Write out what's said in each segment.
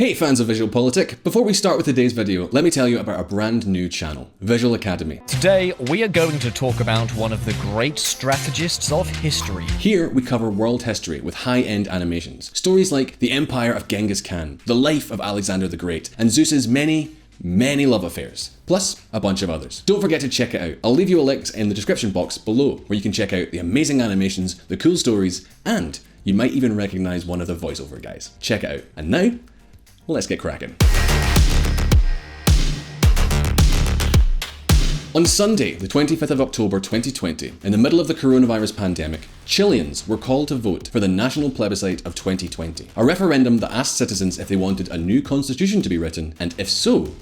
Hey fans of VisualPolitik, before we start with today's video, let me tell you about our brand new channel, Visual Academy. Today, we are going to talk about one of the great strategists of history. Here, we cover world history with high-end animations. Stories like the empire of Genghis Khan, the life of Alexander the Great, and Zeus's many love affairs, plus a bunch of others. Don't forget to check it out. I'll leave you a link in the description box below where you can check out the amazing animations, the cool stories, and you might even recognize one of the voiceover guys. Check it out. And now, let's get cracking. On Sunday, the 25th of October 2020, in the middle of the coronavirus pandemic, Chileans were called to vote for the National Plebiscite of 2020, a referendum that asked citizens if they wanted a new constitution to be written, and if so,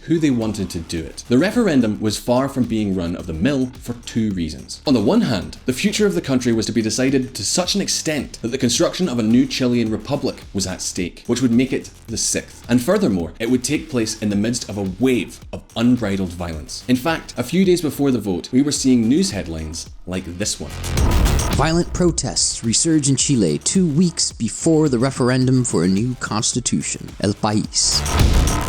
who they wanted to do it. The referendum was far from being run of the mill for two reasons. On the one hand, the future of the country was to be decided to such an extent that the construction of a new Chilean republic was at stake, which would make it the sixth. And furthermore, it would take place in the midst of a wave of unbridled violence. In fact, a few days before the vote, we were seeing news headlines like this one. Violent protests resurge in Chile 2 weeks before the referendum for a new constitution. El País.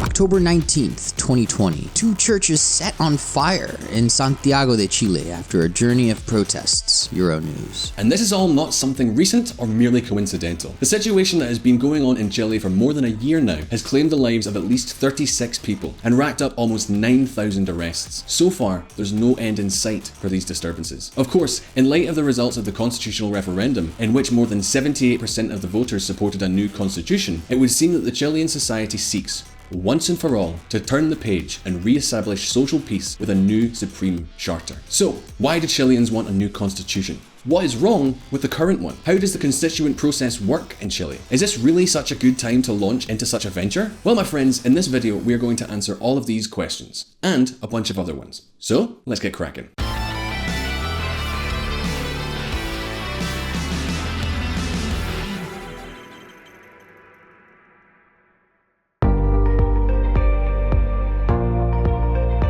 October 19th, 2020. 2 churches set on fire in Santiago de Chile after a journey of protests. Euronews. And this is all not something recent or merely coincidental. The situation that has been going on in Chile for more than a year now has claimed the lives of at least 36 people and racked up almost 9,000 arrests. So far, there's no end in sight for these disturbances. Of course, in light of the results of the constitutional referendum, in which more than 78% of the voters supported a new constitution, it would seem that the Chilean society seeks, once and for all, to turn the page and re-establish social peace with a new supreme charter. So, why do Chileans want a new constitution? What is wrong with the current one? How does the constituent process work in Chile? Is this really such a good time to launch into such a venture? Well, my friends, in this video, we are going to answer all of these questions, and a bunch of other ones. So, let's get cracking.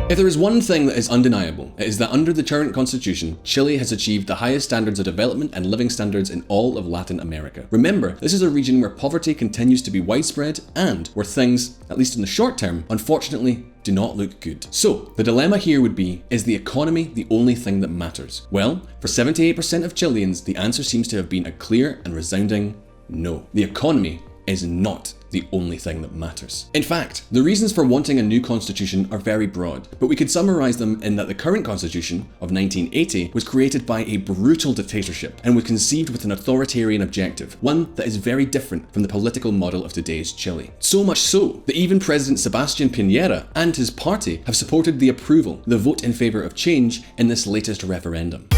If there is one thing that is undeniable, it is that under the current constitution, Chile has achieved the highest standards of development and living standards in all of Latin America. Remember, this is a region where poverty continues to be widespread and where things, at least in the short term, unfortunately, do not look good. So, the dilemma here would be, is the economy the only thing that matters? Well, for 78% of Chileans, the answer seems to have been a clear and resounding no. The economy is not the only thing that matters. In fact, the reasons for wanting a new constitution are very broad, but we could summarize them in that the current constitution of 1980 was created by a brutal dictatorship and was conceived with an authoritarian objective, one that is very different from the political model of today's Chile. So much so that even President Sebastián Piñera and his party have supported the approval, the vote in favor of change in this latest referendum.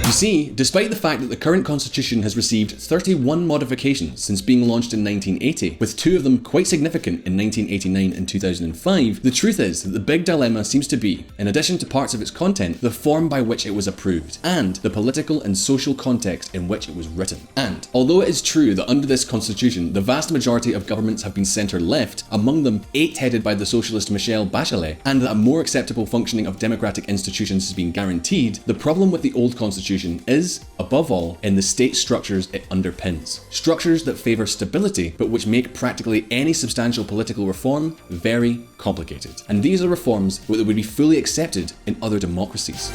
You see, despite the fact that the current constitution has received 31 modifications since being launched in 1980, with 2 of them quite significant in 1989 and 2005, the truth is that the big dilemma seems to be, in addition to parts of its content, the form by which it was approved, and the political and social context in which it was written. And, although it is true that under this constitution, the vast majority of governments have been centre-left, among them 8 headed by the socialist Michelle Bachelet, and that a more acceptable functioning of democratic institutions has been guaranteed, the problem with the old constitution is, above all, in the state structures it underpins. Structures that favour stability, but which make practically any substantial political reform very complicated. And these are reforms that would be fully accepted in other democracies.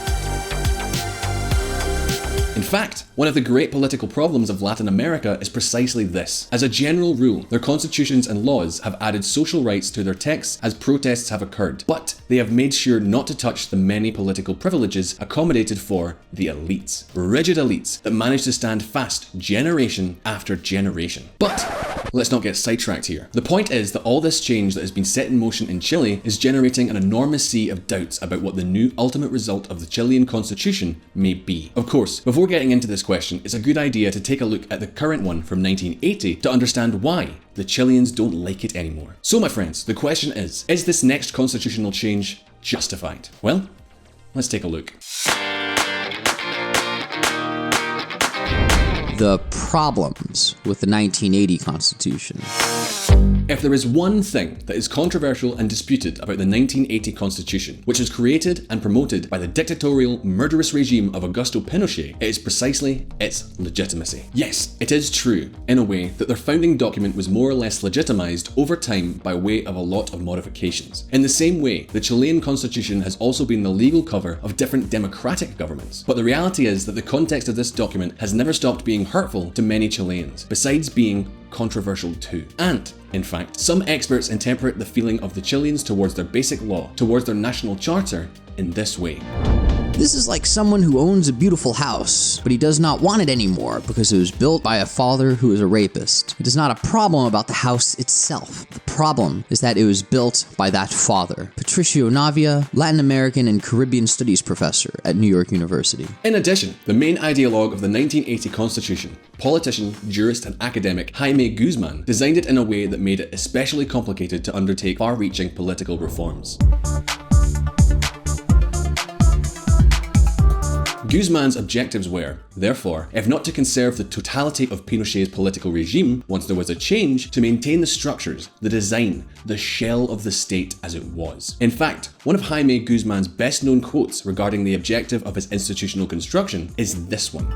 In fact, one of the great political problems of Latin America is precisely this. As a general rule, their constitutions and laws have added social rights to their texts as protests have occurred, but they have made sure not to touch the many political privileges accommodated for the elites. Rigid elites that manage to stand fast generation after generation. But let's not get sidetracked here. The point is that all this change that has been set in motion in Chile is generating an enormous sea of doubts about what the new ultimate result of the Chilean constitution may be. Of course, before getting into this question, it's a good idea to take a look at the current one from 1980 to understand why the Chileans don't like it anymore. So my friends, the question is this next constitutional change justified? Well, let's take a look. The problems with the 1980 Constitution. If there is one thing that is controversial and disputed about the 1980 Constitution, which was created and promoted by the dictatorial, murderous regime of Augusto Pinochet, it is precisely its legitimacy. Yes, it is true, in a way, that their founding document was more or less legitimized over time by way of a lot of modifications. In the same way, the Chilean Constitution has also been the legal cover of different democratic governments. But the reality is that the context of this document has never stopped being hurtful to many Chileans, besides being controversial too. And, in fact, some experts interpret the feeling of the Chileans towards their basic law, towards their national charter, in this way. This is like someone who owns a beautiful house, but he does not want it anymore because it was built by a father who is a rapist. It is not a problem about the house itself. The problem is that it was built by that father. Patricio Navia, Latin American and Caribbean Studies professor at New York University. In addition, the main ideologue of the 1980 Constitution, politician, jurist and academic Jaime Guzman, designed it in a way that made it especially complicated to undertake far-reaching political reforms. Guzman's objectives were, therefore, if not to conserve the totality of Pinochet's political regime once there was a change, to maintain the structures, the design, the shell of the state as it was. In fact, one of Jaime Guzman's best-known quotes regarding the objective of his institutional construction is this one.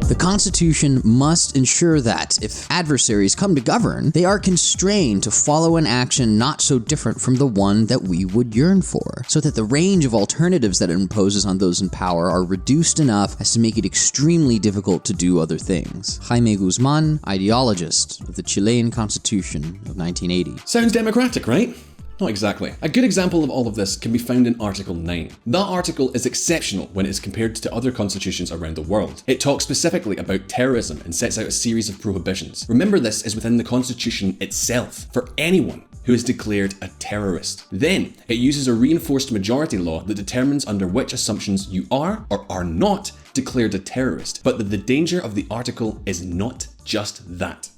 The Constitution must ensure that, if adversaries come to govern, they are constrained to follow an action not so different from the one that we would yearn for, so that the range of alternatives that it imposes on those in power are reduced enough as to make it extremely difficult to do other things. Jaime Guzman, ideologist of the Chilean Constitution of 1980. Sounds democratic, right? Not exactly. A good example of all of this can be found in Article 9. That article is exceptional when it is compared to other constitutions around the world. It talks specifically about terrorism and sets out a series of prohibitions. Remember, this is within the Constitution itself, for anyone who is declared a terrorist. Then, it uses a reinforced majority law that determines under which assumptions you are or are not declared a terrorist, but that the danger of the article is not just that.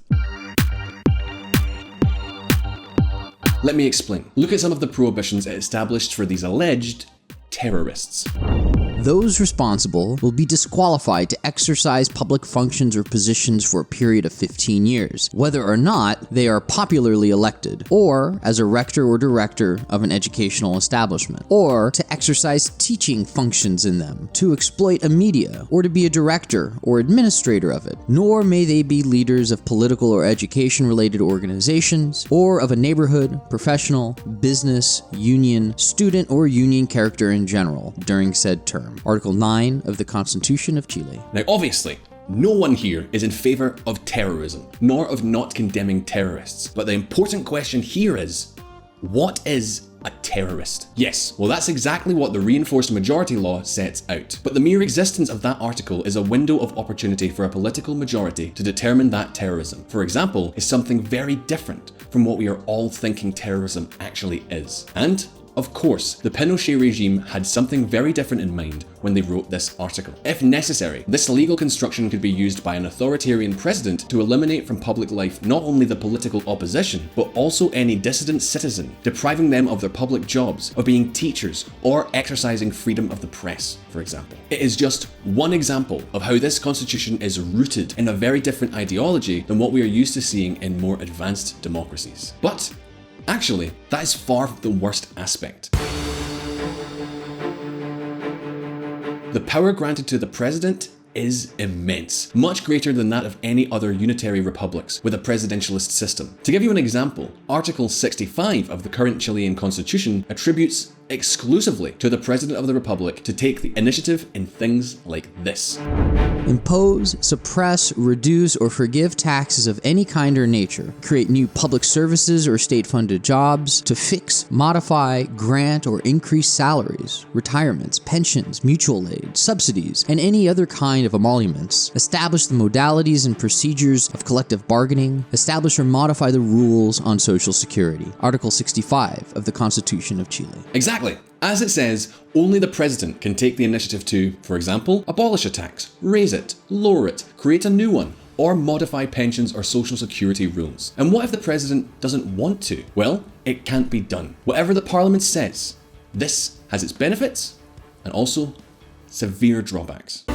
Let me explain. Look at some of the prohibitions it established for these alleged terrorists. Those responsible will be disqualified to exercise public functions or positions for a period of 15 years, whether or not they are popularly elected, or as a rector or director of an educational establishment, or to exercise teaching functions in them, to exploit a media, or to be a director or administrator of it. Nor may they be leaders of political or education-related organizations, or of a neighborhood, professional, business, union, student, or union character in general during said term. Article 9 of the Constitution of Chile. Now, obviously, no one here is in favor of terrorism, nor of not condemning terrorists. But the important question here is, what is a terrorist? Yes, well, that's exactly what the reinforced majority law sets out. But the mere existence of that article is a window of opportunity for a political majority to determine that terrorism, for example, is something very different from what we are all thinking terrorism actually is. And of course, the Pinochet regime had something very different in mind when they wrote this article. If necessary, this legal construction could be used by an authoritarian president to eliminate from public life not only the political opposition, but also any dissident citizen, depriving them of their public jobs, of being teachers, or exercising freedom of the press, for example. It is just one example of how this constitution is rooted in a very different ideology than what we are used to seeing in more advanced democracies. But actually, that is far from the worst aspect. The power granted to the president is immense, much greater than that of any other unitary republics with a presidentialist system. To give you an example, Article 65 of the current Chilean constitution attributes exclusively to the President of the Republic to take the initiative in things like this. Impose, suppress, reduce, or forgive taxes of any kind or nature, create new public services or state-funded jobs, to fix, modify, grant, or increase salaries, retirements, pensions, mutual aid, subsidies, and any other kind of emoluments, establish the modalities and procedures of collective bargaining, establish or modify the rules on Social Security. Article 65 of the Constitution of Chile. Exactly. As it says, only the president can take the initiative to, for example, abolish a tax, raise it, lower it, create a new one, or modify pensions or social security rules. And what if the president doesn't want to? Well, it can't be done. Whatever the parliament says, this has its benefits and also severe drawbacks.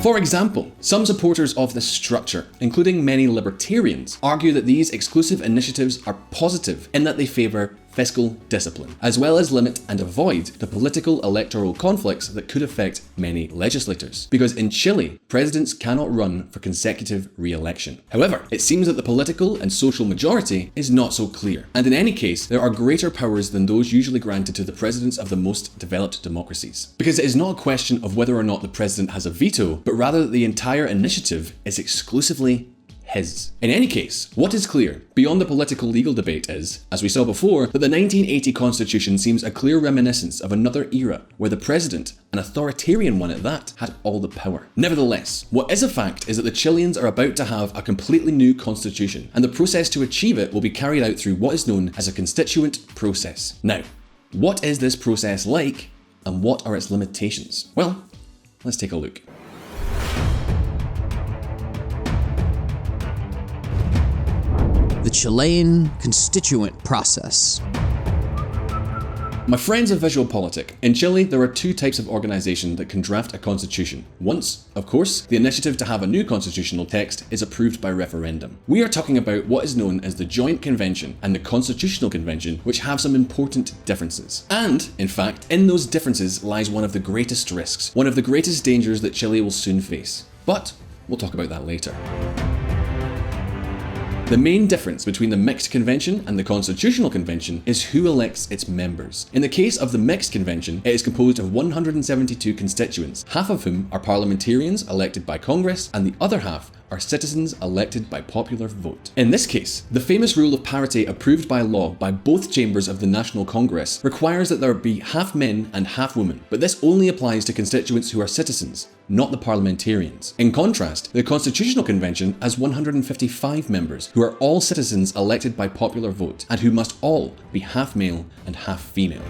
For example, some supporters of this structure, including many libertarians, argue that these exclusive initiatives are positive in that they favour fiscal discipline, as well as limit and avoid the political electoral conflicts that could affect many legislators. Because in Chile, presidents cannot run for consecutive re-election. However, it seems that the political and social majority is not so clear, and in any case, there are greater powers than those usually granted to the presidents of the most developed democracies. Because it is not a question of whether or not the president has a veto, but rather that the entire initiative is exclusively his. In any case, what is clear, beyond the political legal debate is, as we saw before, that the 1980 Constitution seems a clear reminiscence of another era where the president, an authoritarian one at that, had all the power. Nevertheless, what is a fact is that the Chileans are about to have a completely new constitution, and the process to achieve it will be carried out through what is known as a constituent process. Now, what is this process like, and what are its limitations? Well, let's take a look. The Chilean constituent process. My friends of VisualPolitik, in Chile there are two types of organisation that can draft a constitution. Once, of course, the initiative to have a new constitutional text is approved by referendum. We are talking about what is known as the Joint Convention and the Constitutional Convention, which have some important differences. And, in fact, in those differences lies one of the greatest risks, one of the greatest dangers that Chile will soon face. But we'll talk about that later. The main difference between the Mixed Convention and the Constitutional Convention is who elects its members. In the case of the Mixed Convention, it is composed of 172 constituents, half of whom are parliamentarians elected by Congress, and the other half are citizens elected by popular vote. In this case, the famous rule of parity approved by law by both chambers of the National Congress requires that there be half men and half women, but this only applies to constituents who are citizens, not the parliamentarians. In contrast, the Constitutional Convention has 155 members who are all citizens elected by popular vote and who must all be half male and half female.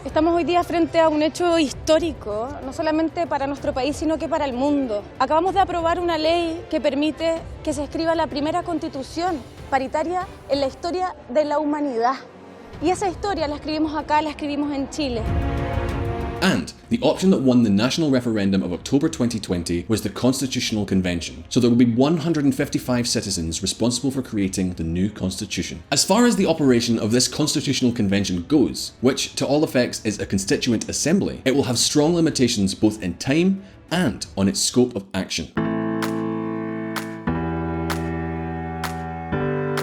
Estamos hoy día frente a un hecho histórico, no solamente para nuestro país, sino que para el mundo. Acabamos de aprobar una ley que permite que se escriba la primera constitución paritaria en la historia de la humanidad. Y esa historia la escribimos acá, la escribimos en Chile. And the option that won the national referendum of October 2020 was the Constitutional Convention, so there will be 155 citizens responsible for creating the new constitution. As far as the operation of this Constitutional Convention goes, which to all effects is a constituent assembly, it will have strong limitations both in time and on its scope of action.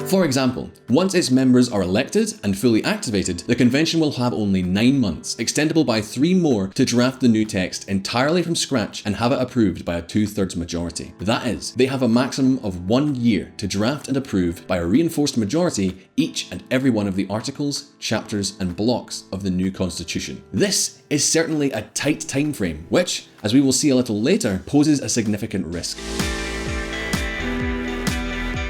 For example, once its members are elected and fully activated, the convention will have only 9 months, extendable by 3 more, to draft the new text entirely from scratch and have it approved by a 2/3 majority. That is, they have a maximum of 1 year to draft and approve by a reinforced majority each and every one of the articles, chapters and blocks of the new constitution. This is certainly a tight time frame, which, as we will see a little later, poses a significant risk.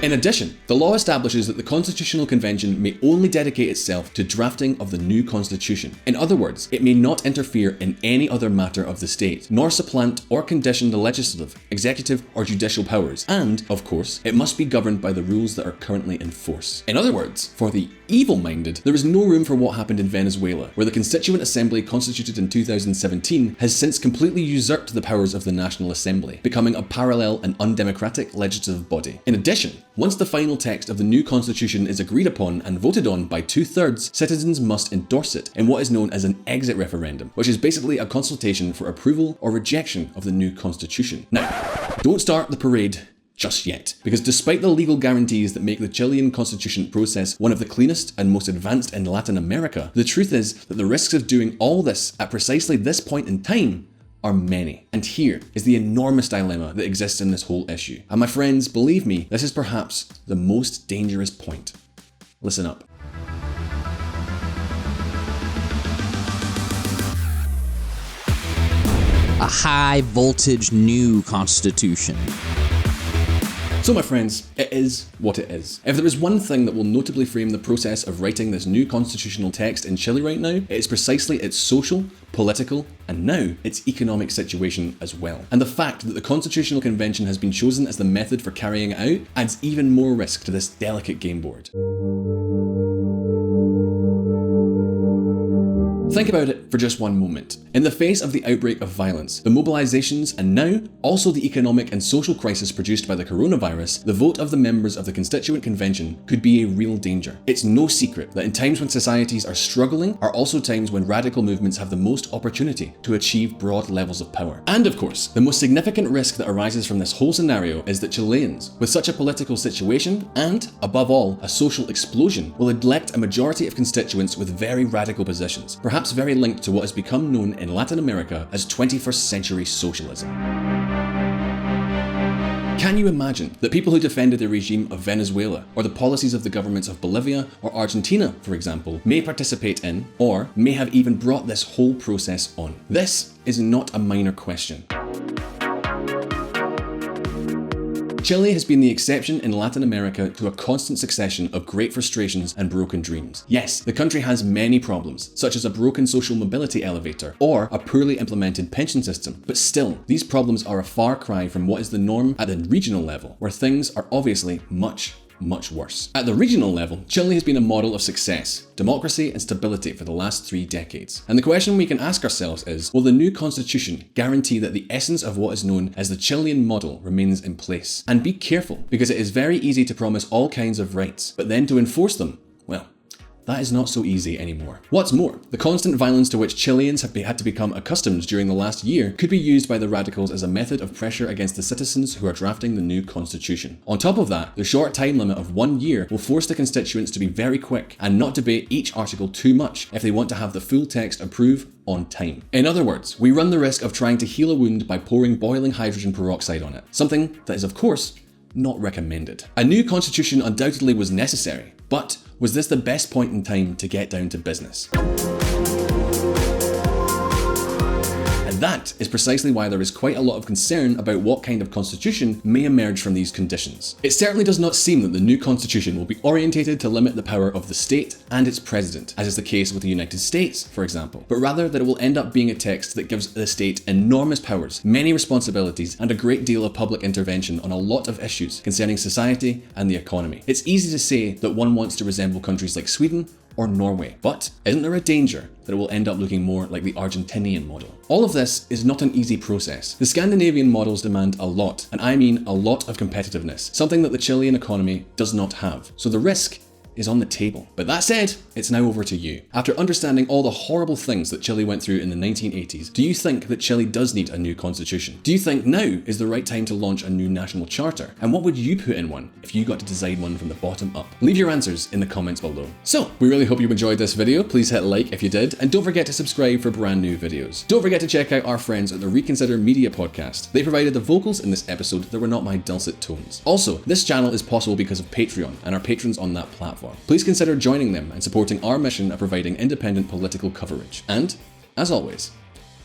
In addition, the law establishes that the Constitutional Convention may only dedicate itself to drafting of the new constitution. In other words, it may not interfere in any other matter of the state, nor supplant or condition the legislative, executive or judicial powers, and, of course, it must be governed by the rules that are currently in force. In other words, for the evil-minded, there is no room for what happened in Venezuela, where the Constituent Assembly constituted in 2017 has since completely usurped the powers of the National Assembly, becoming a parallel and undemocratic legislative body. In addition, once the final text of the new constitution is agreed upon and voted on by 2/3, citizens must endorse it in what is known as an exit referendum, which is basically a consultation for approval or rejection of the new constitution. Now, don't start the parade just yet, because despite the legal guarantees that make the Chilean constitution process one of the cleanest and most advanced in Latin America, the truth is that the risks of doing all this at precisely this point in time are many. And here is the enormous dilemma that exists in this whole issue. And my friends, believe me, this is perhaps the most dangerous point. Listen up. A high voltage new constitution. So my friends, it is what it is. If there is one thing that will notably frame the process of writing this new constitutional text in Chile right now, it is precisely its social, political, and now its economic situation as well. And the fact that the Constitutional Convention has been chosen as the method for carrying it out adds even more risk to this delicate game board. Think about it for just one moment. In the face of the outbreak of violence, the mobilizations, and now also the economic and social crisis produced by the coronavirus, the vote of the members of the Constituent Convention could be a real danger. It's no secret that in times when societies are struggling are also times when radical movements have the most opportunity to achieve broad levels of power. And of course, the most significant risk that arises from this whole scenario is that Chileans, with such a political situation and, above all, a social explosion, will elect a majority of constituents with very radical positions, perhaps very linked to what has become known in Latin America as 21st century socialism. Can you imagine that people who defended the regime of Venezuela or the policies of the governments of Bolivia or Argentina, for example, may participate in or may have even brought this whole process on? This is not a minor question. Chile has been the exception in Latin America to a constant succession of great frustrations and broken dreams. Yes, the country has many problems, such as a broken social mobility elevator or a poorly implemented pension system, but still, these problems are a far cry from what is the norm at the regional level, where things are obviously much worse. At the regional level, Chile has been a model of success, democracy and stability for the last 3 decades. And the question we can ask ourselves is, will the new constitution guarantee that the essence of what is known as the Chilean model remains in place? And be careful, because it is very easy to promise all kinds of rights, but then to enforce them, well, that is not so easy anymore. What's more, the constant violence to which Chileans have had to become accustomed during the last year could be used by the radicals as a method of pressure against the citizens who are drafting the new constitution. On top of that, the short time limit of 1 year will force the constituents to be very quick and not debate each article too much if they want to have the full text approved on time. In other words, we run the risk of trying to heal a wound by pouring boiling hydrogen peroxide on it, something that is of course not recommended. A new constitution undoubtedly was necessary, but was this the best point in time to get down to business? And that is precisely why there is quite a lot of concern about what kind of constitution may emerge from these conditions. It certainly does not seem that the new constitution will be orientated to limit the power of the state and its president, as is the case with the United States, for example, but rather that it will end up being a text that gives the state enormous powers, many responsibilities, and a great deal of public intervention on a lot of issues concerning society and the economy. It's easy to say that one wants to resemble countries like Sweden or Norway, but isn't there a danger that it will end up looking more like the Argentinian model? All of this is not an easy process. The Scandinavian models demand a lot, and I mean a lot of competitiveness, something that the Chilean economy does not have. So the risk is on the table. But that said, it's now over to you. After understanding all the horrible things that Chile went through in the 1980s, do you think that Chile does need a new constitution? Do you think now is the right time to launch a new national charter? And what would you put in one if you got to design one from the bottom up? Leave your answers in the comments below. So, we really hope you enjoyed this video. Please hit like if you did, and don't forget to subscribe for brand new videos. Don't forget to check out our friends at the Reconsider Media podcast. They provided the vocals in this episode that were not my dulcet tones. Also, this channel is possible because of Patreon and our patrons on that platform. Please consider joining them and supporting our mission of providing independent political coverage. And, as always,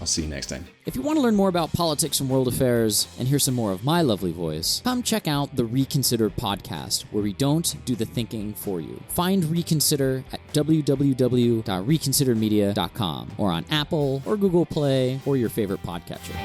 I'll see you next time. If you want to learn more about politics and world affairs and hear some more of my lovely voice, come check out the Reconsider podcast, where we don't do the thinking for you. Find Reconsider at www.reconsidermedia.com or on Apple or Google Play or your favorite podcatcher.